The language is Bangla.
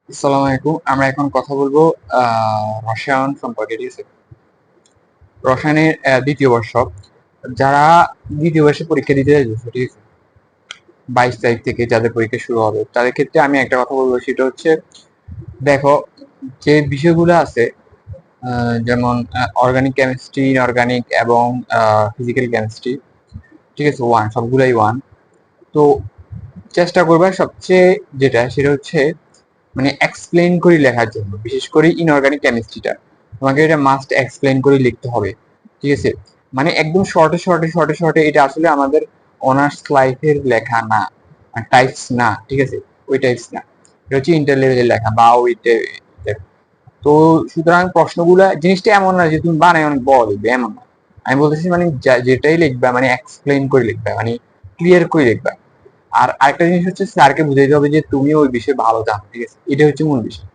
আসসালামু আলাইকুম। আমরা এখন কথা বলবো রসায়ন সম্পর্কে, ঠিক আছে? রসায়নের দ্বিতীয় বর্ষ, যারা দ্বিতীয় বর্ষে পরীক্ষা দিতে যাচ্ছে, ঠিক আছে, 22 তারিখ থেকে যাদের পরীক্ষা শুরু হবে তাদের ক্ষেত্রে আমি একটা কথা বলবো, সেটা হচ্ছে দেখো, যে বিষয়গুলো আছে যেমন অর্গানিক কেমিস্ট্রি, ইনঅর্গানিক এবং ফিজিক্যাল কেমিস্ট্রি, ঠিক আছে, ওয়ান, সবগুলাই ওয়ান। তো চেষ্টা করবে সবচেয়ে যেটা সেটা হচ্ছে মানে এক্সপ্লেন করে লেখার জন্য, বিশেষ করে ইনঅর্গানিক কেমিস্ট্রিটা তোমাকে এটা মাস্ট এক্সপ্লেন করে লিখতে হবে, ঠিক আছে? মানে একদম শর্টে শর্টে শর্টে শর্টে, এটা আসলে আমাদের অনার্স লাইফের লেখা না, টাইপস না, ঠিক আছে? ওই টাইপস না, এটা হচ্ছে ইন্টার লেভেলের লেখা বা ওই তো সুতরাং প্রশ্নগুলা জিনিসটা এমন না যে তুমি বানায় অনেক বড় লিখবে, এমন না। আমি বলতেছি মানে যেটাই লিখবা মানে এক্সপ্লেন করে লিখবা, মানে ক্লিয়ার করে লিখবা। আর আরেকটা জিনিস হচ্ছে স্যারকে বুঝাইতে হবে যে তুমি ওই বিষয়ে ভালো জানো, ঠিক আছে? এটা হচ্ছে মূল বিষয়।